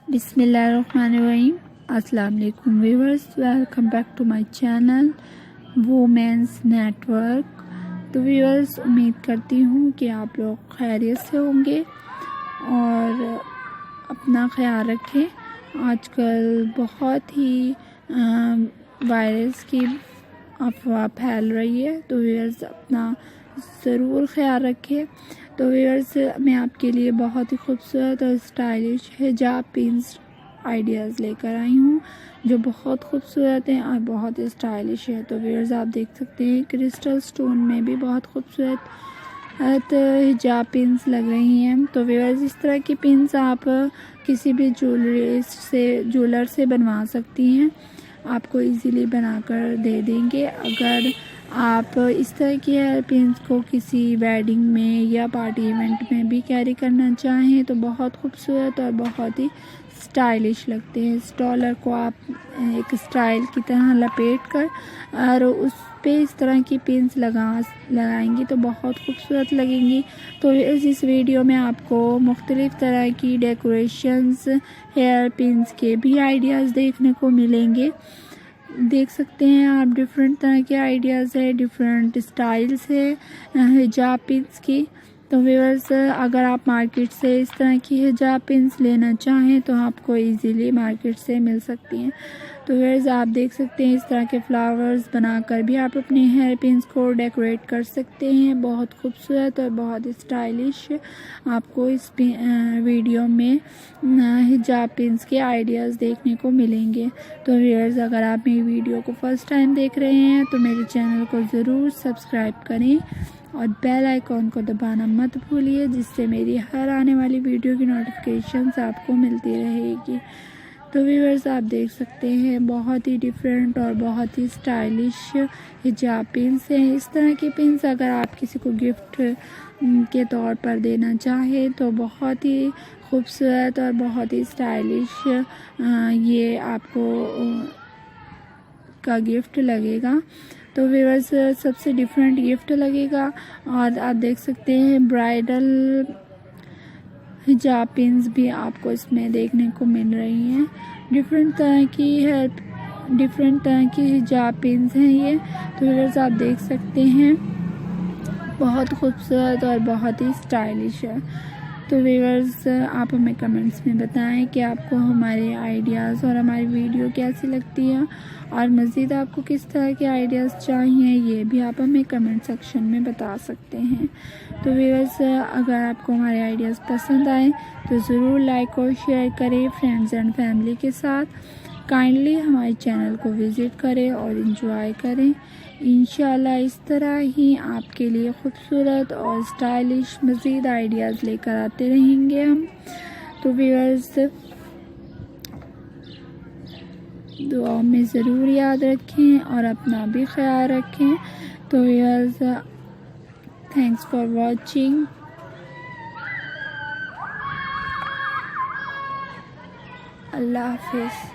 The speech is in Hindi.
बिस्मिल्लाहिर्रहमानिर्रहीम। अस्सलाम वालेकुम viewers, welcome back to my channel Women's Network. तो व्यूअर्स, उम्मीद करती हूँ कि आप लोग खैरियत से होंगे और अपना ख्याल रखें। आजकल बहुत ही वायरस की अफवाह फैल रही है, तो व्यूअर्स अपना ज़रूर ख्याल रखें। तो व्यूअर्स, मैं आपके लिए बहुत ही खूबसूरत और स्टाइलिश हिजाब पिन्स आइडियाज़ लेकर आई हूँ, जो बहुत खूबसूरत हैं और बहुत ही स्टाइलिश है। तो व्यूअर्स, आप देख सकते हैं क्रिस्टल स्टोन में भी बहुत खूबसूरत हिजाब पिन्स लग रही हैं। तो व्यूअर्स, इस तरह की पिन्स आप किसी भी ज्वेलर से बनवा सकती हैं, आपको इजीली बनाकर दे देंगे। अगर आप इस तरह की हेयर पिन्स को किसी वेडिंग में या पार्टी इवेंट में भी कैरी करना चाहें तो बहुत खूबसूरत और बहुत ही स्टाइलिश लगते हैं। इस डॉलर को आप एक स्टाइल की तरह लपेट कर और उस पे इस तरह की पिन्स लगाएंगी तो बहुत खूबसूरत लगेंगी। तो इस वीडियो में आपको मुख्तलिफ तरह की डेकोरेशंस हेयर पिन्स के भी आइडियाज़ देखने को मिलेंगे। देख सकते हैं आप, डिफरेंट तरह के आइडियाज़ है, डिफरेंट स्टाइल्स है हिजाब पिन्स की। तो व्यूअर्स, अगर आप मार्केट से इस तरह की हिजाब पिन्स लेना चाहें तो आपको इजीली मार्केट से मिल सकती हैं। तो व्यूअर्स, आप देख सकते हैं इस तरह के फ्लावर्स बनाकर भी आप अपने हेयर पिन्स को डेकोरेट कर सकते हैं। बहुत खूबसूरत और बहुत स्टाइलिश आपको इस वीडियो में हिजाब पिन्स के आइडियाज़ देखने को मिलेंगे। तो व्यूअर्स, अगर आप मेरी वीडियो को फर्स्ट टाइम देख रहे हैं तो मेरे चैनल को ज़रूर सब्सक्राइब करें और बेल आइकॉन को दबाना मत भूलिए, जिससे मेरी हर आने वाली वीडियो की नोटिफिकेशंस आपको मिलती रहेगी। तो व्यूअर्स, आप देख सकते हैं बहुत ही डिफरेंट और बहुत ही स्टाइलिश हिजाब पिन्स हैं। इस तरह की पिन्स अगर आप किसी को गिफ्ट के तौर पर देना चाहें तो बहुत ही खूबसूरत और बहुत ही स्टाइलिश ये आपको का गिफ्ट लगेगा। तो व्यूअर्स, सबसे डिफरेंट गिफ्ट लगेगा। और आप देख सकते हैं ब्राइडल हिजाब पिन्स भी आपको इसमें देखने को मिल रही हैं। डिफरेंट तरह की हिजाब पिन्स हैं ये। तो व्यूअर्स, आप देख सकते हैं बहुत खूबसूरत और बहुत ही स्टाइलिश है। तो व्यूअर्स, आप हमें कमेंट्स में बताएं कि आपको हमारे आइडियाज़ और हमारी वीडियो कैसी लगती है और मज़ीद आपको किस तरह के आइडियाज़ चाहिए, ये भी आप हमें कमेंट सेक्शन में बता सकते हैं। तो व्यूअर्स, अगर आपको हमारे आइडियाज़ पसंद आए तो ज़रूर लाइक और शेयर करें फ्रेंड्स एंड फैमिली के साथ। काइंडली हमारे चैनल को विज़िट करें और एंजॉय करें। इंशाल्लाह इस तरह ही आपके लिए खूबसूरत और स्टाइलिश मज़ीद आइडियाज़ लेकर आते रहेंगे हम। तो व्यूअर्स, दुआ में ज़रूर याद रखें और अपना भी ख्याल रखें। तो व्यूअर्स, थैंक्स फॉर वॉचिंग। अल्लाह हाफिज़।